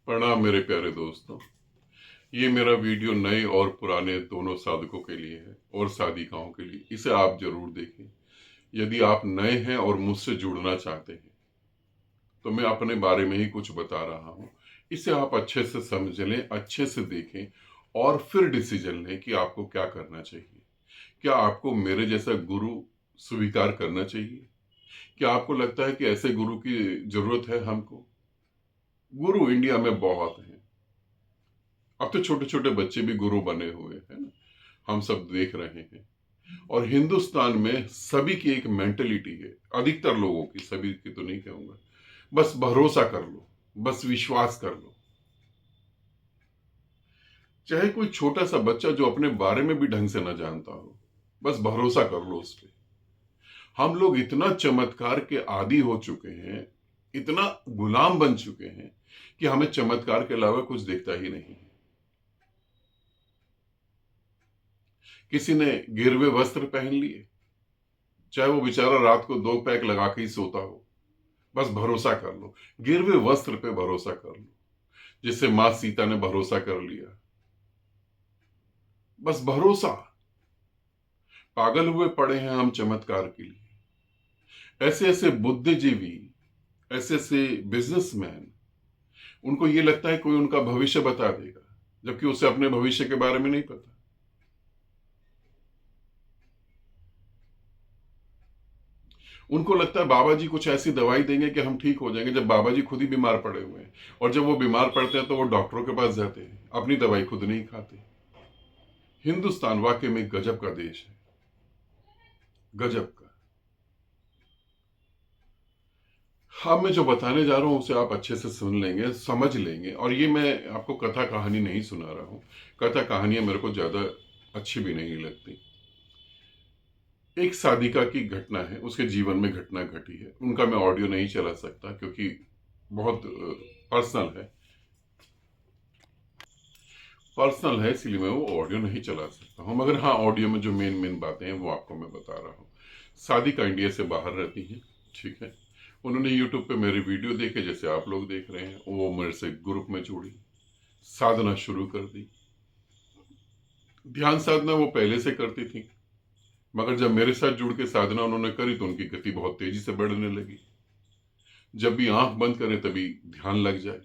प्रणाम मेरे प्यारे दोस्तों। ये मेरा वीडियो नए और पुराने दोनों साधकों के लिए है और साधिकाओं के लिए। इसे आप जरूर देखें। यदि आप नए हैं और मुझसे जुड़ना चाहते हैं तो मैं अपने बारे में ही कुछ बता रहा हूँ। इसे आप अच्छे से समझ लें, अच्छे से देखें और फिर डिसीजन लें कि आपको क्या करना चाहिए। क्या आपको मेरे जैसा गुरु स्वीकार करना चाहिए? क्या आपको लगता है कि ऐसे गुरु की जरूरत है हमको? गुरु इंडिया में बहुत हैं। अब तो छोटे छोटे बच्चे भी गुरु बने हुए हैं ना, हम सब देख रहे हैं। और हिंदुस्तान में सभी की एक मेंटेलिटी है, अधिकतर लोगों की, सभी की तो नहीं कहूंगा। बस भरोसा कर लो, बस विश्वास कर लो। चाहे कोई छोटा सा बच्चा जो अपने बारे में भी ढंग से ना जानता हो, बस भरोसा कर लो उस पर। हम लोग इतना चमत्कार के आदी हो चुके हैं, इतना गुलाम बन चुके हैं कि हमें चमत्कार के अलावा कुछ दिखता ही नहीं है। किसी ने गिरवे वस्त्र पहन लिए, चाहे वो बेचारा रात को 2 पैक लगा के ही सोता हो, बस भरोसा कर लो। गिरवे वस्त्र पे भरोसा कर लो, जिससे मां सीता ने भरोसा कर लिया। बस भरोसा। पागल हुए पड़े हैं हम चमत्कार के लिए। ऐसे ऐसे बुद्धिजीवी, ऐसे ऐसे बिजनेसमैन, उनको ये लगता है कोई उनका भविष्य बता देगा, जबकि उसे अपने भविष्य के बारे में नहीं पता। उनको लगता है बाबा जी कुछ ऐसी दवाई देंगे कि हम ठीक हो जाएंगे, जब बाबा जी खुद ही बीमार पड़े हुए हैं। और जब वो बीमार पड़ते हैं तो वो डॉक्टरों के पास जाते हैं, अपनी दवाई खुद नहीं खाते। हिंदुस्तान वाकई में गजब का देश है, गजब का। हाँ, मैं जो बताने जा रहा हूं उसे आप अच्छे से सुन लेंगे, समझ लेंगे। और ये मैं आपको कथा कहानी नहीं सुना रहा हूं। कथा कहानियां मेरे को ज्यादा अच्छी भी नहीं लगती। एक साधिका की घटना है, उसके जीवन में घटना घटी है। उनका मैं ऑडियो नहीं चला सकता क्योंकि बहुत पर्सनल है, पर्सनल है, इसलिए मैं वो ऑडियो नहीं चला सकता हूँ। मगर हाँ, ऑडियो में जो मेन मेन बातें हैं वो आपको मैं बता रहा हूँ। साधिका इंडिया से बाहर रहती हैं, ठीक है। उन्होंने यूट्यूब पे मेरे वीडियो देखे, जैसे आप लोग देख रहे हैं। वो मेरे से ग्रुप में जुड़ी, साधना शुरू कर दी। ध्यान साधना वो पहले से करती थी, मगर जब मेरे साथ जुड़ के साधना उन्होंने करी तो उनकी गति बहुत तेजी से बढ़ने लगी। जब भी आंख बंद करें तभी ध्यान लग जाए।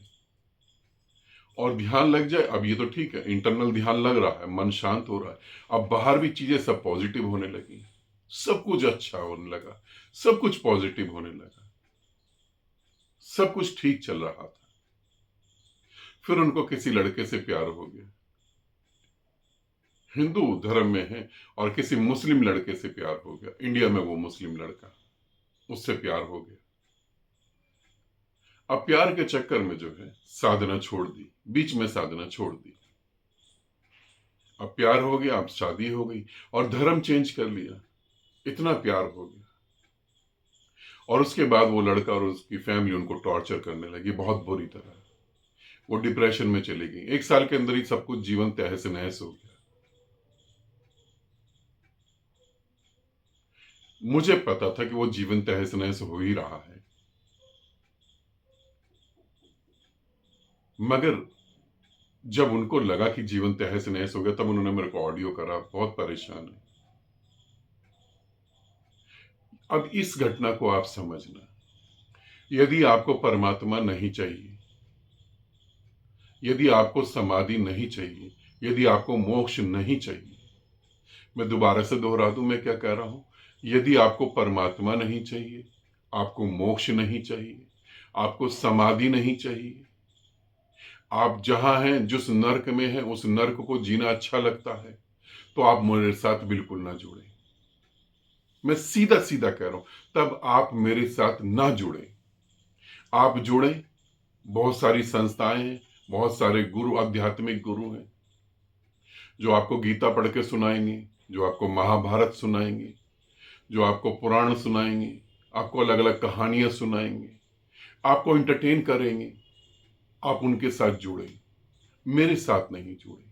और ध्यान लग जाए, अब ये तो ठीक है, इंटरनल ध्यान लग रहा है, मन शांत हो रहा है। अब बाहर भी चीजें सब पॉजिटिव होने लगी, सब कुछ अच्छा होने लगा, सब कुछ पॉजिटिव होने लगा, सब कुछ ठीक चल रहा था। फिर उनको किसी लड़के से प्यार हो गया, हिंदू धर्म में है, और किसी मुस्लिम लड़के से प्यार हो गया। इंडिया में वो मुस्लिम लड़का, उससे प्यार हो गया। अब प्यार के चक्कर में जो है साधना छोड़ दी, बीच में साधना छोड़ दी। अब प्यार हो गया, अब शादी हो गई और धर्म चेंज कर लिया। इतना प्यार हो गया और उसके बाद वो लड़का और उसकी फैमिली उनको टॉर्चर करने लगी बहुत बुरी तरह। वो डिप्रेशन में चली गई। 1 साल के अंदर ही सब कुछ जीवन तहस नहस हो गया। मुझे पता था कि वो जीवन तहस नहस हो ही रहा है, मगर जब उनको लगा कि जीवन तहस नहस हो गया तब उन्होंने मेरे को ऑडियो करा, बहुत परेशान है। अब इस घटना को आप समझना। यदि आपको परमात्मा नहीं चाहिए, यदि आपको समाधि नहीं चाहिए, यदि आपको मोक्ष नहीं चाहिए, मैं दोबारा से दोहरा दूं मैं क्या कह रहा हूं। यदि आपको परमात्मा नहीं चाहिए, आपको मोक्ष नहीं चाहिए, आपको समाधि नहीं चाहिए, आप जहां हैं, जिस नर्क में हैं, उस नर्क को जीना अच्छा लगता है, तो आप मेरे साथ बिल्कुल ना जुड़े। मैं सीधा सीधा कह रहा हूं, तब आप मेरे साथ ना जुड़े। आप जुड़े, बहुत सारी संस्थाएं हैं, बहुत सारे गुरु, आध्यात्मिक गुरु हैं, जो आपको गीता पढ़ के सुनाएंगे, जो आपको महाभारत सुनाएंगे, जो आपको पुराण सुनाएंगे, आपको अलग अलग कहानियां सुनाएंगे, आपको इंटरटेन करेंगे। आप उनके साथ जुड़े, मेरे साथ नहीं जुड़े।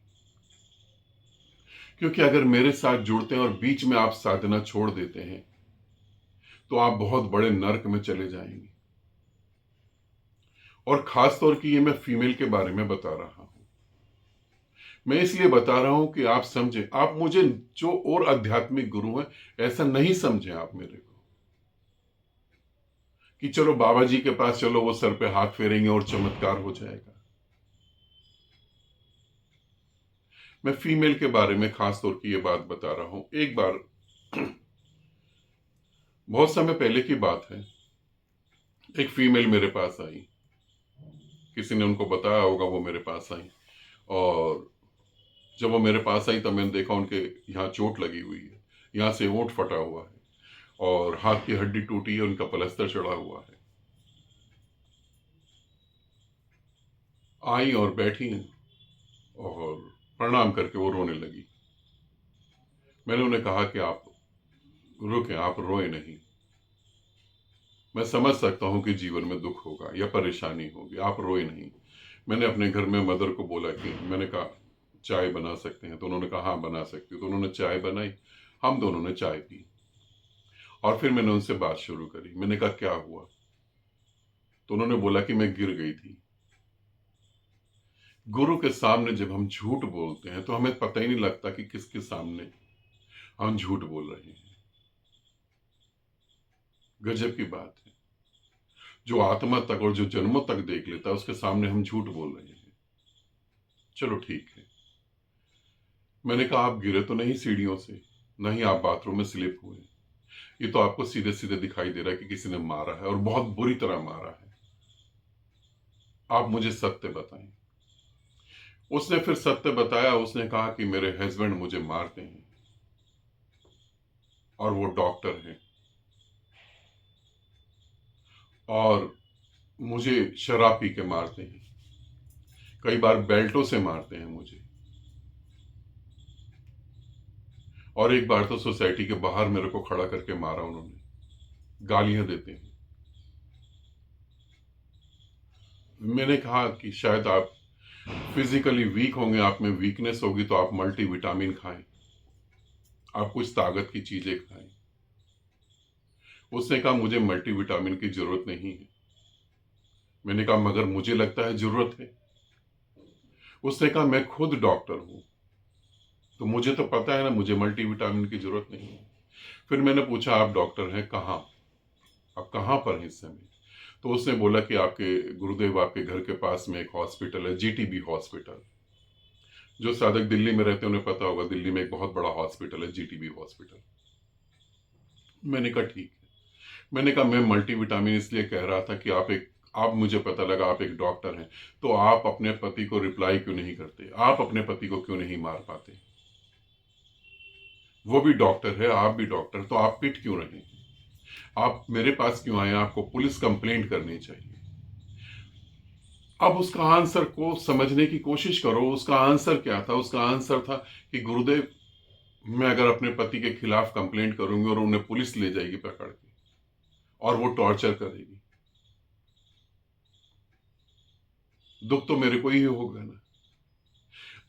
क्योंकि अगर मेरे साथ जुड़ते हैं और बीच में आप साधना छोड़ देते हैं तो आप बहुत बड़े नर्क में चले जाएंगे। और खास तौर की ये मैं फीमेल के बारे में बता रहा हूं। मैं इसलिए बता रहा हूं कि आप समझें, आप मुझे जो और आध्यात्मिक गुरु हैं ऐसा नहीं समझें आप मेरे को कि चलो बाबा जी के पास चलो, वो सर पे हाथ फेरेंगे और चमत्कार हो जाएगा। मैं फीमेल के बारे में खास तौर की ये बात बता रहा हूं। एक बार बहुत समय पहले की बात है, एक फीमेल मेरे पास आई। किसी ने उनको बताया होगा, वो मेरे पास आई। और जब वो मेरे पास आई तब मैंने देखा उनके यहाँ चोट लगी हुई है, यहाँ से होंठ फटा हुआ है और हाथ की हड्डी टूटी है, उनका प्लास्टर चढ़ा हुआ है। आई और बैठी और प्रणाम करके वो रोने लगी। मैंने उन्हें कहा कि आप रुकें, आप रोए नहीं। मैं समझ सकता हूं कि जीवन में दुख होगा या परेशानी होगी, आप रोए नहीं। मैंने अपने घर में मदर को बोला कि मैंने कहा चाय बना सकते हैं, तो उन्होंने कहा हाँ बना सकती हूँ। तो उन्होंने चाय बनाई, हम दोनों ने चाय पी और फिर मैंने उनसे बात शुरू करी। मैंने कहा क्या हुआ? तो उन्होंने बोला कि मैं गिर गई थी। गुरु के सामने जब हम झूठ बोलते हैं तो हमें पता ही नहीं लगता कि किसके सामने हम झूठ बोल रहे हैं। गजब की बात है, जो आत्मा तक और जो जन्मों तक देख लेता है उसके सामने हम झूठ बोल रहे हैं। चलो ठीक है। मैंने कहा आप गिरे तो नहीं सीढ़ियों से, नहीं आप बाथरूम में स्लिप हुए, ये तो आपको सीधे सीधे दिखाई दे रहा है कि किसी ने मारा है और बहुत बुरी तरह मारा है। आप मुझे सत्य बताएं। उसने फिर सत्य बताया। उसने कहा कि मेरे हस्बैंड मुझे मारते हैं और वो डॉक्टर हैं और मुझे शराब पी के मारते हैं, कई बार बेल्टों से मारते हैं मुझे, और एक बार तो सोसाइटी के बाहर मेरे को खड़ा करके मारा उन्होंने, गालियां देते हैं। मैंने कहा कि शायद आप फिजिकली वीक होंगे, आप में वीकनेस होगी, तो आप मल्टी विटामिन खाएं, आप कुछ ताकत की चीजें खाएं। उसने कहा मुझे मल्टी विटामिन की जरूरत नहीं है। मैंने कहा मगर मुझे लगता है जरूरत है। उसने कहा मैं खुद डॉक्टर हूं, तो मुझे तो पता है ना, मुझे मल्टी विटामिन की जरूरत नहीं है। फिर मैंने पूछा आप डॉक्टर हैं कहाँ, आप कहाँ पर हैं इस समय? तो उसने बोला कि आपके गुरुदेव आपके घर के पास में एक हॉस्पिटल है, जीटीबी हॉस्पिटल। जो साधक दिल्ली में रहते हैं उन्हें पता होगा, दिल्ली में एक बहुत बड़ा हॉस्पिटल है, जीटीबी हॉस्पिटल। मैंने कहा ठीक है। मैंने कहा मैं मल्टीविटामिन इसलिए कह रहा था कि आप मुझे पता लगा आप एक डॉक्टर हैं, तो आप अपने पति को रिप्लाई क्यों नहीं करते? आप अपने पति को क्यों नहीं मार पाते? वो भी डॉक्टर है, आप भी डॉक्टर, तो आप पिट क्यों रहे? आप मेरे पास क्यों आए? आपको पुलिस कंप्लेंट करनी चाहिए। अब उसका आंसर को समझने की कोशिश करो। उसका आंसर क्या था? उसका आंसर था कि गुरुदेव, मैं अगर अपने पति के खिलाफ कंप्लेंट करूंगी और उन्हें पुलिस ले जाएगी पकड़ के और वो टॉर्चर करेगी, दुख तो मेरे को ही होगा ना।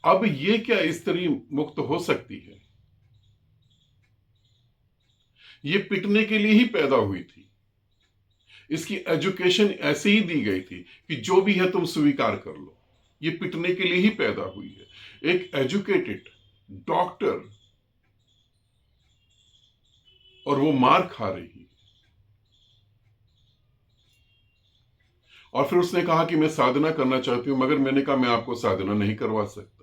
अब ये क्या स्त्री मुक्त हो सकती है? ये पिटने के लिए ही पैदा हुई थी। इसकी एजुकेशन ऐसे ही दी गई थी कि जो भी है तुम स्वीकार कर लो। ये पिटने के लिए ही पैदा हुई है। एक एजुकेटेड डॉक्टर और वो मार खा रही है। और फिर उसने कहा कि मैं साधना करना चाहती हूं, मगर मैंने कहा मैं आपको साधना नहीं करवा सकता।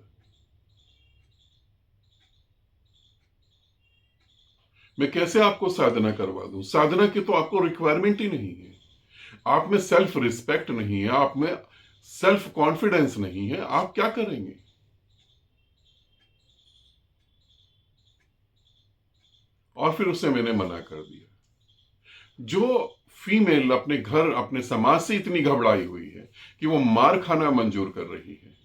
मैं कैसे आपको साधना करवा दूं? साधना की तो आपको रिक्वायरमेंट ही नहीं है। आप में सेल्फ रिस्पेक्ट नहीं है, आप में सेल्फ कॉन्फिडेंस नहीं है, आप क्या करेंगे? और फिर उसे मैंने मना कर दिया। जो फीमेल अपने घर अपने समाज से इतनी घबराई हुई है कि वो मार खाना मंजूर कर रही है,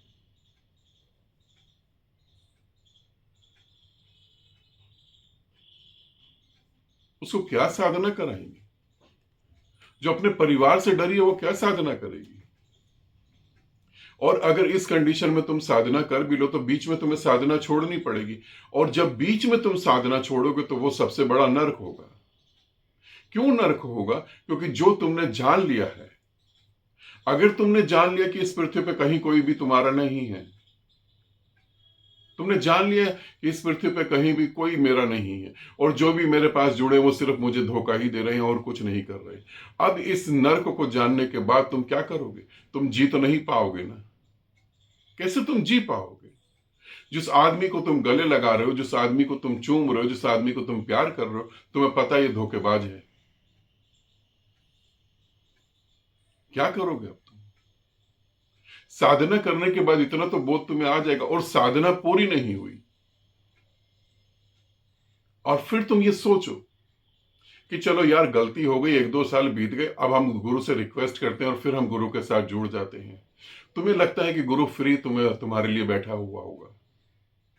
उसको क्या साधना कराएंगे? जो अपने परिवार से डरी है वो क्या साधना करेगी? और अगर इस कंडीशन में तुम साधना कर भी लो तो बीच में तुम्हें साधना छोड़नी पड़ेगी, और जब बीच में तुम साधना छोड़ोगे तो वो सबसे बड़ा नर्क होगा। क्यों नर्क होगा? क्योंकि जो तुमने जान लिया है, अगर तुमने जान लिया कि इस पृथ्वी पे कहीं कोई भी तुम्हारा नहीं है, तुमने जान लिया कि इस पृथ्वी पे कहीं भी कोई मेरा नहीं है, और जो भी मेरे पास जुड़े वो सिर्फ मुझे धोखा ही दे रहे हैं और कुछ नहीं कर रहे, अब इस नर्क को जानने के बाद तुम क्या करोगे? तुम जी तो नहीं पाओगे ना। कैसे तुम जी पाओगे? जिस आदमी को तुम गले लगा रहे हो, जिस आदमी को तुम चूम रहे हो, जिस आदमी को तुम प्यार कर रहे हो, तुम्हें पता है ये धोखेबाज है, क्या करोगे अब तुम? साधना करने के बाद इतना तो बोध तुम्हें आ जाएगा, और साधना पूरी नहीं हुई, और फिर तुम ये सोचो कि चलो यार गलती हो गई, 1-2 साल बीत गए, अब हम गुरु से रिक्वेस्ट करते हैं और फिर हम गुरु के साथ जुड़ जाते हैं। तुम्हें लगता है कि गुरु फ्री तुम्हारे लिए बैठा हुआ होगा,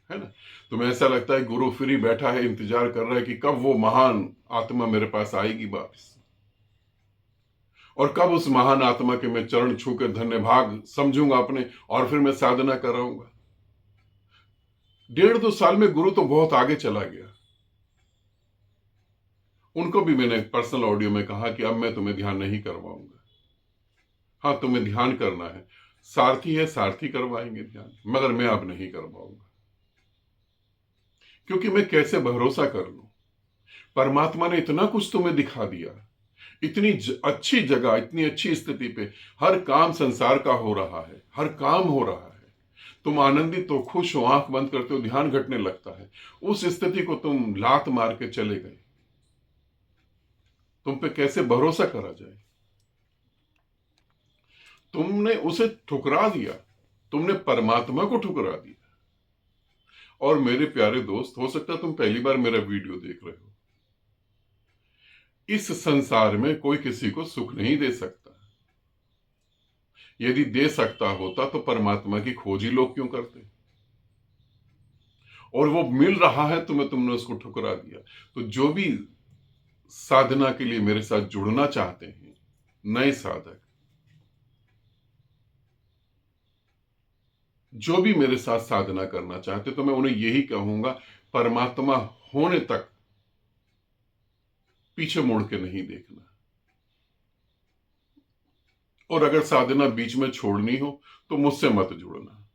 है ना? तुम्हें ऐसा लगता है गुरु फ्री बैठा है, इंतजार कर रहा है कि कब वो महान आत्मा मेरे पास आएगी वापस, और कब उस महान आत्मा के मैं चरण छू कर धन्य भाग समझूंगा अपने, और फिर मैं साधना कराऊंगा। 1.5-2 साल में गुरु तो बहुत आगे चला गया। उनको भी मैंने पर्सनल ऑडियो में कहा कि अब मैं तुम्हें ध्यान नहीं करवाऊंगा। हाँ, तुम्हें ध्यान करना है, सारथी है, सारथी करवाएंगे ध्यान, मगर मैं अब नहीं करवाऊंगा, क्योंकि मैं कैसे भरोसा कर लूं? परमात्मा ने इतना कुछ तुम्हें दिखा दिया, इतनी अच्छी जगह, इतनी अच्छी स्थिति पे, हर काम संसार का हो रहा है, हर काम हो रहा है, तुम आनंदित हो, खुश हो, आंख बंद करते हो, ध्यान घटने लगता है। उस स्थिति को तुम लात मार के चले गए, तुम पे कैसे भरोसा करा जाए? तुमने उसे ठुकरा दिया, तुमने परमात्मा को ठुकरा दिया। और मेरे प्यारे दोस्त, हो सकता है तुम पहली बार मेरा वीडियो देख रहे हो, इस संसार में कोई किसी को सुख नहीं दे सकता। यदि दे सकता होता तो परमात्मा की खोज ही लोग क्यों करते? और वो मिल रहा है तुम्हें, तुमने उसको ठुकरा दिया। तो जो भी साधना के लिए मेरे साथ जुड़ना चाहते हैं, नए साधक, जो भी मेरे साथ साधना करना चाहते, तो मैं उन्हें यही कहूंगा, परमात्मा होने तक पीछे मुड़ के नहीं देखना। और अगर साधना बीच में छोड़नी हो तो मुझसे मत जुड़ना।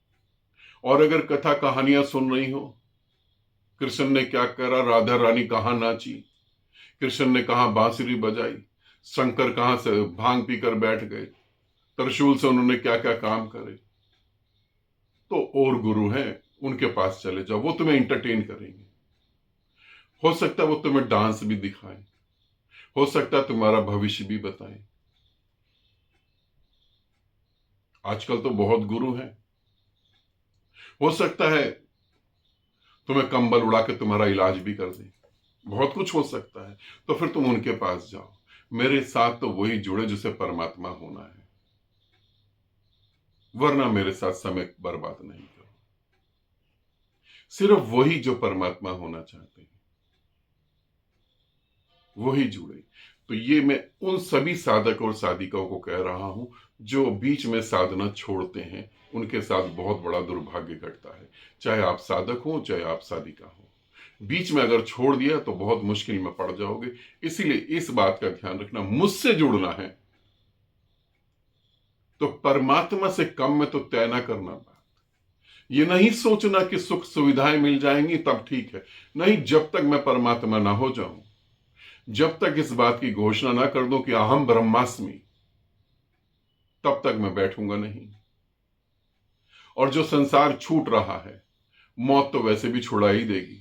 और अगर कथा कहानियां सुन रही हो, कृष्ण ने क्या करा, राधा रानी कहां नाची, कृष्ण ने कहां बांसुरी बजाई, शंकर कहां से भांग पीकर बैठ गए, त्रिशूल से उन्होंने क्या क्या काम करे, तो और गुरु हैं, उनके पास चले जाओ, वो तुम्हें एंटरटेन करेंगे। हो सकता है वो तुम्हें डांस भी दिखाएं, हो सकता है तुम्हारा भविष्य भी बताएं। आजकल तो बहुत गुरु हैं, हो सकता है तुम्हें कंबल उड़ा के तुम्हारा इलाज भी कर दें, बहुत कुछ हो सकता है। तो फिर तुम उनके पास जाओ, मेरे साथ तो वही जुड़े जिसे परमात्मा होना है, वरना मेरे साथ समय बर्बाद नहीं करो। सिर्फ वही जो परमात्मा होना चाहते हैं, वही जुड़े। तो ये मैं उन सभी साधक और साधिकाओं को कह रहा हूं जो बीच में साधना छोड़ते हैं, उनके साथ बहुत बड़ा दुर्भाग्य घटता है। चाहे आप साधक हो, चाहे आप साधिका हो, बीच में अगर छोड़ दिया तो बहुत मुश्किल में पड़ जाओगे। इसीलिए इस बात का ध्यान रखना, मुझसे जुड़ना है तो परमात्मा से कम में तो तय ना करना बात। ये नहीं सोचना कि सुख सुविधाएं मिल जाएंगी तब ठीक है, नहीं, जब तक मैं परमात्मा ना हो जाऊं, जब तक इस बात की घोषणा ना कर दूं कि अहम ब्रह्मास्मि, तब तक मैं बैठूंगा नहीं। और जो संसार छूट रहा है, मौत तो वैसे भी छुड़ा ही देगी,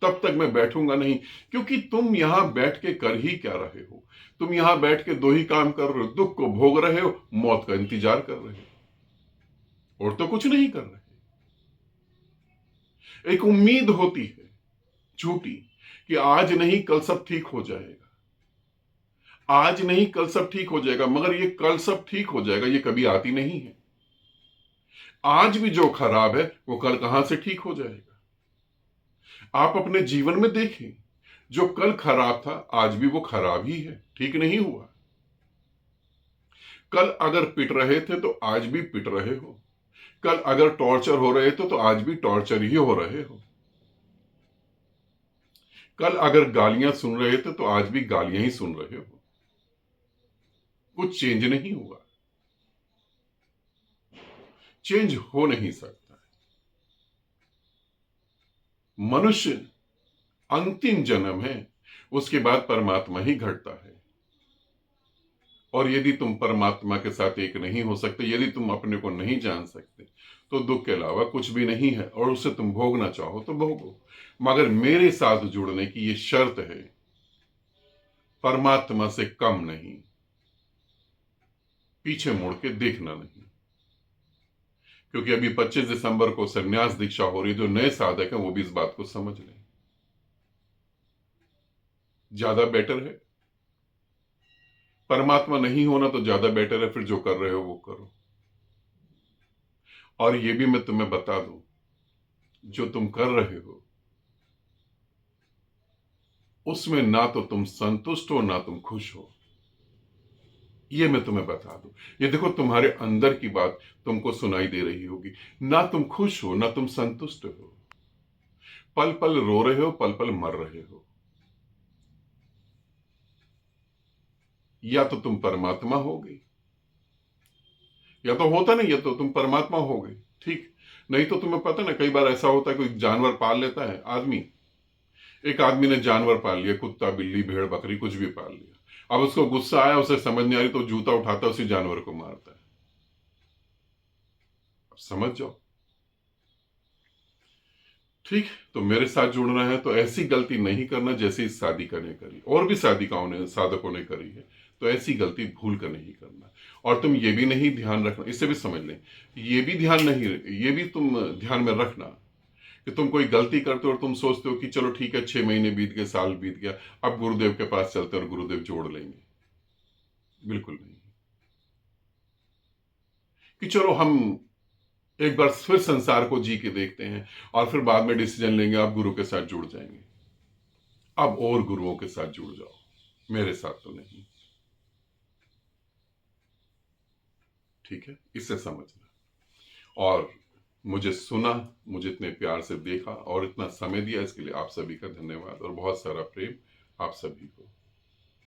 तब तक मैं बैठूंगा नहीं। क्योंकि तुम यहां बैठ के कर ही क्या रहे हो? तुम यहां बैठ के दो ही काम कर रहे हो, दुख को भोग रहे हो, मौत का इंतजार कर रहे हो, और तो कुछ नहीं कर रहे। एक उम्मीद होती है झूठी कि आज नहीं कल सब ठीक हो जाएगा, आज नहीं कल सब ठीक हो जाएगा, मगर ये कल सब ठीक हो जाएगा ये कभी आती नहीं है। आज भी जो खराब है वो कल कहां से ठीक हो जाएगा? आप अपने जीवन में देखें, जो कल खराब था आज भी वो खराब ही है, ठीक नहीं हुआ। कल अगर पिट रहे थे तो आज भी पिट रहे हो, कल अगर टॉर्चर हो रहे थे तो आज भी टॉर्चर ही हो रहे हो, कल अगर गालियां सुन रहे थे तो आज भी गालियां ही सुन रहे हो, कुछ चेंज नहीं हुआ। चेंज हो नहीं सकता है। मनुष्य अंतिम जन्म है, उसके बाद परमात्मा ही घटता है। और यदि तुम परमात्मा के साथ एक नहीं हो सकते, यदि तुम अपने को नहीं जान सकते, तो दुख के अलावा कुछ भी नहीं है, और उसे तुम भोगना चाहो तो भोगो, मगर मेरे साथ जुड़ने की ये शर्त है, परमात्मा से कम नहीं, पीछे मुड़ के देखना नहीं। क्योंकि अभी 25 दिसंबर को संन्यास दीक्षा हो रही है, जो नए साधक हैं वो भी इस बात को समझ लें। ज्यादा बेटर है, परमात्मा नहीं होना तो ज्यादा बेटर है, फिर जो कर रहे हो वो करो। और ये भी मैं तुम्हें बता दूं, जो तुम कर रहे हो उसमें ना तो तुम संतुष्ट हो ना तुम खुश हो, ये मैं तुम्हें बता दूं। ये देखो, तुम्हारे अंदर की बात तुमको सुनाई दे रही होगी, ना तुम खुश हो ना तुम संतुष्ट हो, पल पल रो रहे हो, पल पल मर रहे हो। या तो तुम परमात्मा हो गई, या तो होता नहीं, या तो तुम परमात्मा हो गई, ठीक। नहीं तो तुम्हें पता ना, कई बार ऐसा होता है, कोई जानवर पाल लेता है आदमी। एक आदमी ने जानवर पाल लिया, कुत्ता बिल्ली भेड़ बकरी कुछ भी पाल लिया। अब उसको गुस्सा आया, उसे समझ नहीं आ रही, तो जूता उठाता है, उसी जानवर को मारता है। अब समझ जाओ, ठीक। तो मेरे साथ जुड़ना है तो ऐसी गलती नहीं करना जैसे इस साधिका ने करी, और भी साधिकाओं ने साधकों ने करी है। तो ऐसी गलती भूल कर नहीं करना। और तुम ये भी नहीं ध्यान रखना, इससे भी समझ लें, ये भी ध्यान नहीं, ये भी तुम ध्यान में रखना कि तुम कोई गलती करते हो और तुम सोचते हो कि चलो ठीक है, 6 महीने बीत गए, साल बीत गया, अब गुरुदेव के पास चलते हैं और गुरुदेव जोड़ लेंगे। बिल्कुल नहीं। कि चलो हम एक बार फिर संसार को जी के देखते हैं, और फिर बाद में डिसीजन लेंगे, आप गुरु के साथ जुड़ जाएंगे। अब और गुरुओं के साथ जुड़ जाओ, मेरे साथ तो नहीं। ठीक है, इससे समझना। और मुझे सुना, मुझे इतने प्यार से देखा और इतना समय दिया, इसके लिए आप सभी का धन्यवाद और बहुत सारा प्रेम आप सभी को।